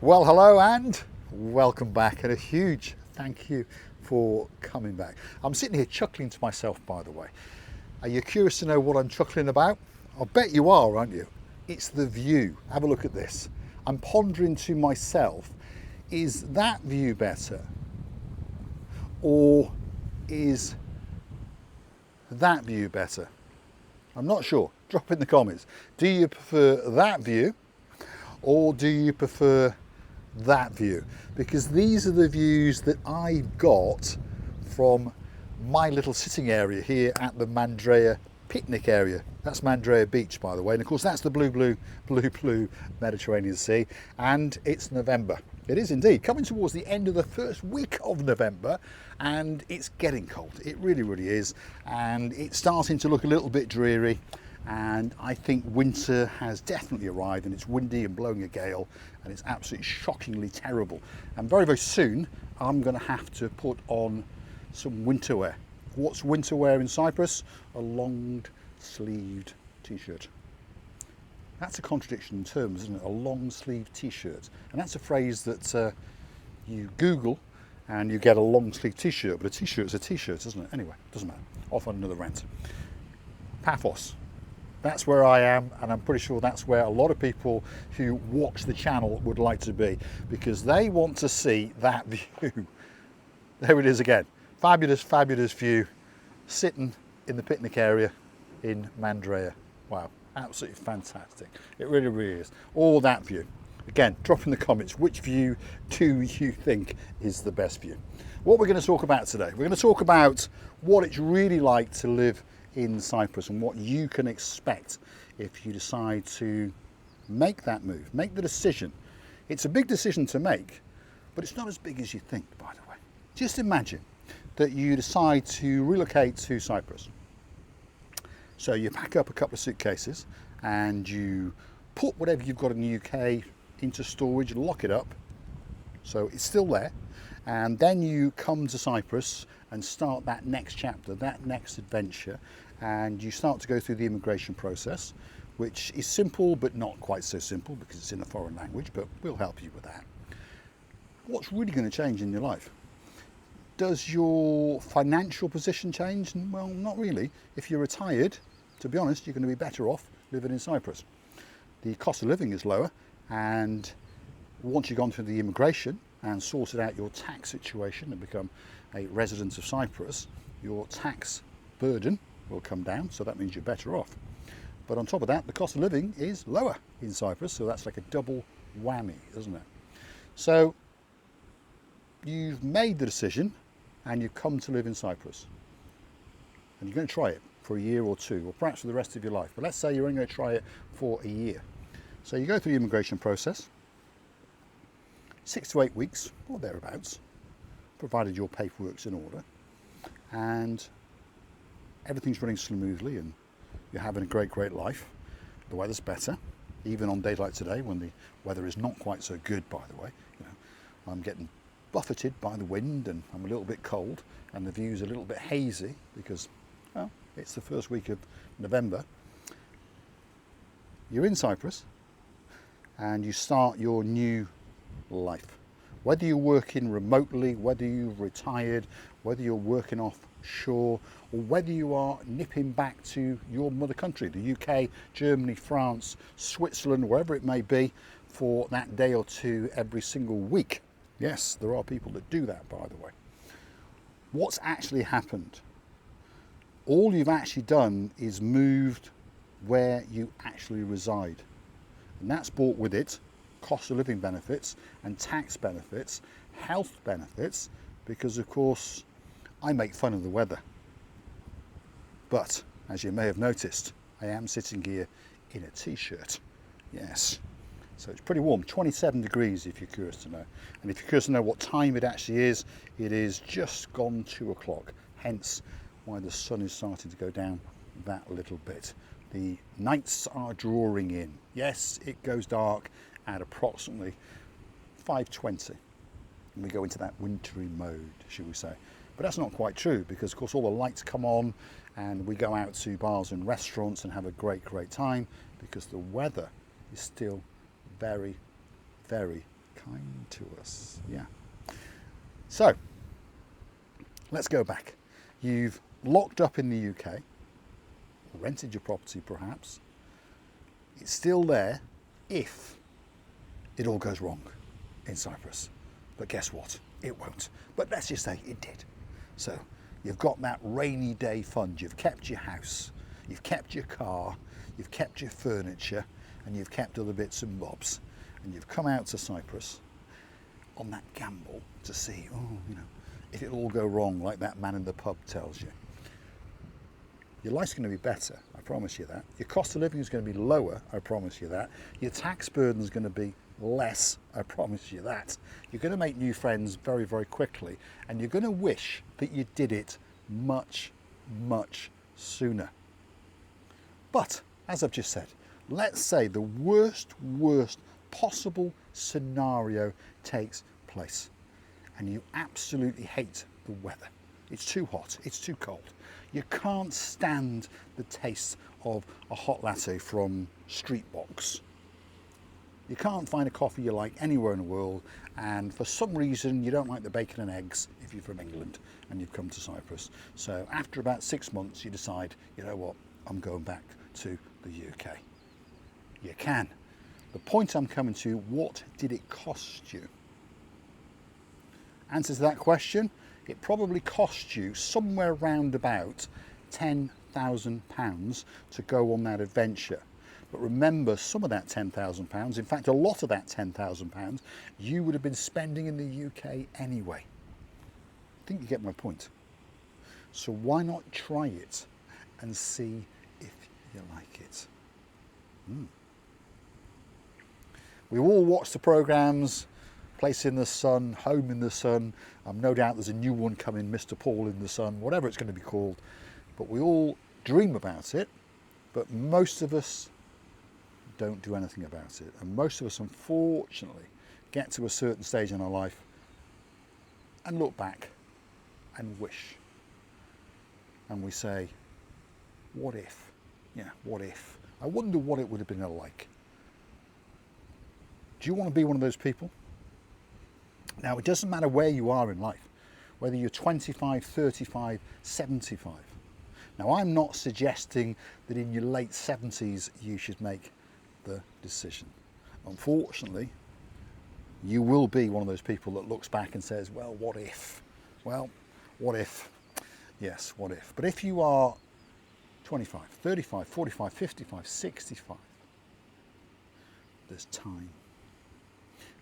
Well, hello and welcome back, and a huge thank you for coming back. I'm sitting here chuckling to myself, by the way. Are you curious to know what I'm chuckling about? I bet you are, aren't you? It's the view. Have a look at this. I'm pondering to myself, is that view better? Or is that view better? I'm not sure. Drop in the comments. Do you prefer that view or do you prefer that view? Because these are the views that I got from my little sitting area here at the Mandria picnic area. That's Mandria Beach, by the way, and of course that's the blue Mediterranean Sea, and it's November. It is indeed coming towards the end of the first week of November, and it's getting cold. It really is, and it's starting to look a little bit dreary. And I think winter has definitely arrived, and it's windy and blowing a gale, and it's absolutely shockingly terrible. And very soon I'm going to have to put on some winter wear. What's winter wear in Cyprus? A long sleeved t-shirt. That's a contradiction in terms, isn't it? A long sleeved t-shirt. And that's a phrase that you Google and you get a long sleeved t-shirt, but a t-shirt's a t-shirt, isn't it? Anyway, doesn't matter. Off on another rant. Paphos. That's where I am, and I'm pretty sure that's where a lot of people who watch the channel would like to be, because they want to see that view. There it is again. Fabulous view, sitting in the picnic area in Mandria. Wow, absolutely fantastic. It really is. All that view. Again, drop in the comments, which view do you think is the best view? What we're going to talk about today, we're going to talk about what it's really like to live in Cyprus and what you can expect if you decide to make that move, make the decision. It's a big decision to make, but it's not as big as you think, by the way. Just imagine that you decide to relocate to Cyprus. So you pack up a couple of suitcases and you put whatever you've got in the UK into storage, lock it up so it's still there, and then you come to Cyprus and start that next chapter, that next adventure, and you start to go through the immigration process, which is simple but not quite so simple because it's in a foreign language, but we'll help you with that. What's really going to change in your life? Does your financial position change? Well, not really. If you're retired, to be honest, you're going to be better off living in Cyprus. The cost of living is lower, and once you've gone through the immigration and sorted out your tax situation and become a resident of Cyprus, your tax burden will come down, so that means you're better off. But on top of that, the cost of living is lower in Cyprus, so that's like a double whammy, isn't it? So you've made the decision and you've come to live in Cyprus, and you're going to try it for a year or two, or perhaps for the rest of your life. But let's say you're only going to try it for a year. So you go through the immigration process, 6 to 8 weeks or thereabouts, provided your paperwork's in order, and everything's running smoothly and you're having a great life. The weather's better, even on days like today when the weather is not quite so good, by the way. You know, I'm getting buffeted by the wind and I'm a little bit cold and the view's a little bit hazy because, well, it's the first week of November. You're in Cyprus and you start your new life. Whether you're working remotely, whether you've retired, whether you're working offshore, or whether you are nipping back to your mother country, the UK, Germany, France, Switzerland, wherever it may be, for that day or two every single week. Yes, there are people that do that, by the way. What's actually happened? All you've actually done is moved where you actually reside. And that's brought with it cost of living benefits and tax benefits, health benefits, because of course I make fun of the weather. But as you may have noticed, I am sitting here in a t-shirt. Yes. So it's pretty warm, 27 degrees if you're curious to know. And if you're curious to know what time it actually is, it is just gone 2 o'clock, hence why the sun is starting to go down that little bit. The nights are drawing in. Yes, it goes dark at approximately 5:20. And we go into that wintry mode, shall we say. But that's not quite true because, of course, all the lights come on and we go out to bars and restaurants and have a great time because the weather is still very kind to us. Yeah. So, let's go back. You've locked up in the UK, rented your property perhaps. It's still there if it all goes wrong in Cyprus. But guess what? It won't. But let's just say it did. So you've got that rainy day fund. You've kept your house, you've kept your car, you've kept your furniture, and you've kept other bits and bobs. And you've come out to Cyprus on that gamble to see, if it'll all go wrong like that man in the pub tells you. Your life's going to be better, I promise you that. Your cost of living is going to be lower, I promise you that. Your tax burden is going to be less, I promise you that. You're going to make new friends very, very quickly, and you're going to wish that you did it much, much sooner. But, as I've just said, let's say the worst possible scenario takes place, and you absolutely hate the weather. It's too hot, it's too cold. You can't stand the taste of a hot latte from Street Box. You can't find a coffee you like anywhere in the world, and for some reason you don't like the bacon and eggs if you're from England and you've come to Cyprus. So after about 6 months you decide, you know what, I'm going back to the UK. You can. The point I'm coming to, what did it cost you? Answer to that question, it probably cost you somewhere around about £10,000 to go on that adventure. But remember, some of that £10,000, in fact a lot of that £10,000, you would have been spending in the UK anyway. I think you get my point. So why not try it and see if you like it? We all watch the programmes, Place in the Sun, Home in the Sun. No doubt there's a new one coming, Mr. Paul in the Sun, whatever it's going to be called. But we all dream about it, but most of us don't do anything about it. And most of us, unfortunately, get to a certain stage in our life and look back and wish. And we say, what if? Yeah, what if? I wonder what it would have been like. Do you want to be one of those people? Now, it doesn't matter where you are in life, whether you're 25, 35, 75. Now, I'm not suggesting that in your late 70s you should make the decision. Unfortunately, you will be one of those people that looks back and says, well, what if? Well, what if? Yes, what if? But if you are 25, 35, 45, 55, 65, there's time.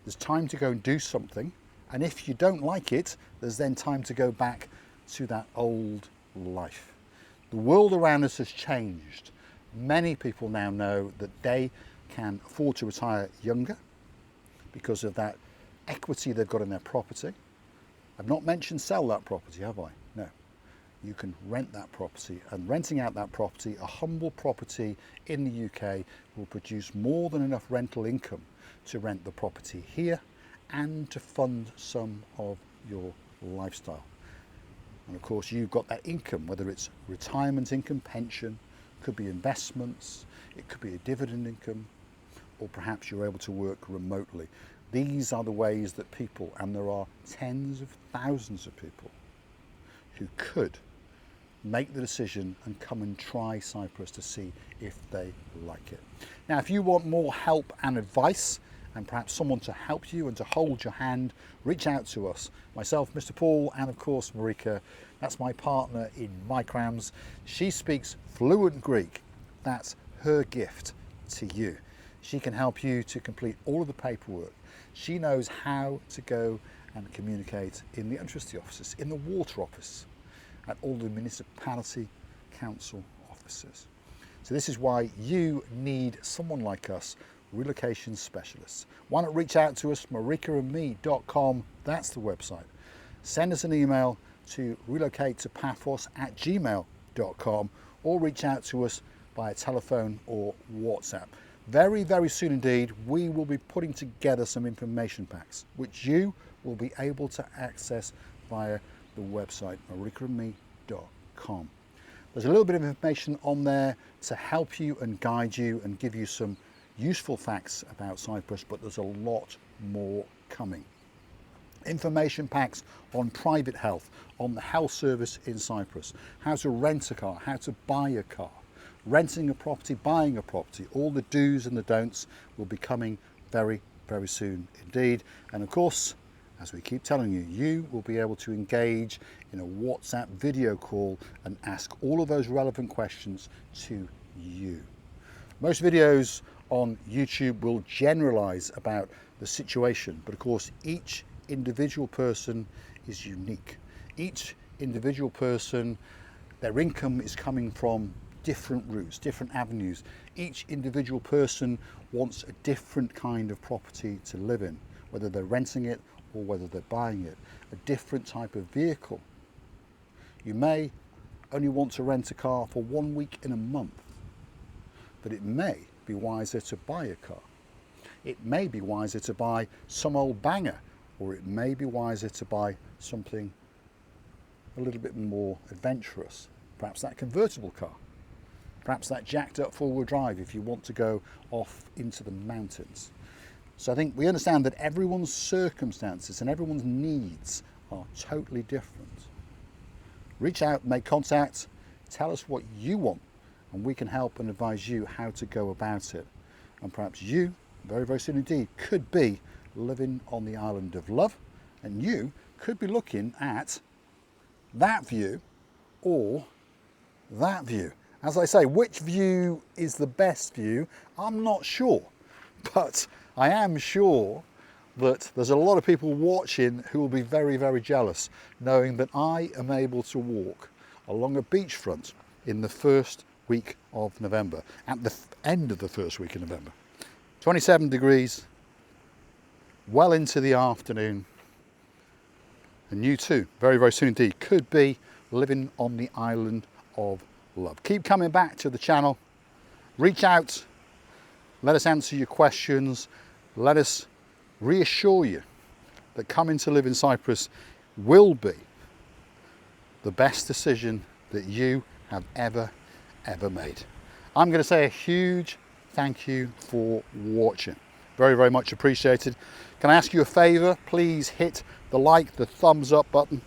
There's time to go and do something. And if you don't like it, there's then time to go back to that old life. The world around us has changed. Many people now know that they can afford to retire younger because of that equity they've got in their property. I've not mentioned sell that property, have I? No. You can rent that property, and renting out that property, a humble property in the UK, will produce more than enough rental income to rent the property here and to fund some of your lifestyle. And of course you've got that income, whether it's retirement income, pension, could be investments, it could be a dividend income, or perhaps you're able to work remotely. These are the ways that people, and there are tens of thousands of people who could make the decision and come and try Cyprus to see if they like it. Now, if you want more help and advice, and perhaps someone to help you and to hold your hand, reach out to us. Myself, Mr. Paul, and of course Marika. That's my partner in Micrams. She speaks fluent Greek. That's her gift to you. She can help you to complete all of the paperwork. She knows how to go and communicate in the electricity offices, in the water office, at all the municipality council offices. So this is why you need someone like us, relocation specialists. Why not reach out to us, marikaandme.com, that's the website. Send us an email to relocatetopaphos@gmail.com, or reach out to us via telephone or WhatsApp. Very, very soon indeed, we will be putting together some information packs, which you will be able to access via the website, marikaandme.com. There's a little bit of information on there to help you and guide you and give you some useful facts about Cyprus, but there's a lot more coming. Information packs on private health, on the health service in Cyprus, how to rent a car, how to buy a car, renting a property, buying a property. All the do's and the don'ts will be coming very, very soon indeed. And of course, as we keep telling you, you will be able to engage in a WhatsApp video call and ask all of those relevant questions to you. Most videos on YouTube will generalize about the situation, but of course each individual person is unique. Each individual person, their income is coming from different routes, different avenues. Each individual person wants a different kind of property to live in, whether they're renting it or whether they're buying it, a different type of vehicle. You may only want to rent a car for 1 week in a month, but it may be wiser to buy a car. It may be wiser to buy some old banger, or it may be wiser to buy something a little bit more adventurous. Perhaps that convertible car, perhaps that jacked up four-wheel drive if you want to go off into the mountains. So I think we understand that everyone's circumstances and everyone's needs are totally different. Reach out, make contact, tell us what you want, and we can help and advise you how to go about it. And perhaps you, very, very soon indeed, could be living on the island of love, and you could be looking at that view or that view. As I say, which view is the best view, I'm not sure, but I am sure that there's a lot of people watching who will be very, very jealous knowing that I am able to walk along a beachfront in the first week of November, at the end of the first week of November. 27 degrees, well into the afternoon, and you too, very, very soon indeed, could be living on the island of love. Keep coming back to the channel, reach out, let us answer your questions, let us reassure you that coming to live in Cyprus will be the best decision that you have ever made. I'm going to say a huge thank you for watching. Very, very much appreciated. Can I ask you a favour? Please hit the like, the thumbs up button,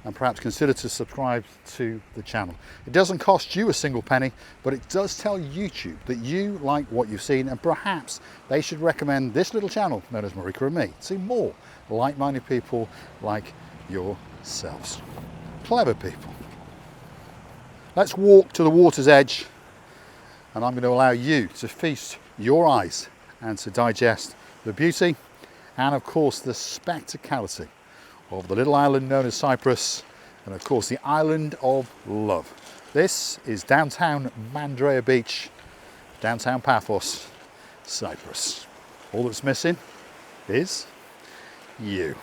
and perhaps consider to subscribe to the channel. It doesn't cost you a single penny, but it does tell YouTube that you like what you've seen, and perhaps they should recommend this little channel known as Marika and Me to more like-minded people like yourselves. Clever people. Let's walk to the water's edge, and I'm going to allow you to feast your eyes and to digest the beauty and of course the spectacality of the little island known as Cyprus, and of course the island of love. This is downtown Mandria Beach, downtown Paphos, Cyprus. All that's missing is you.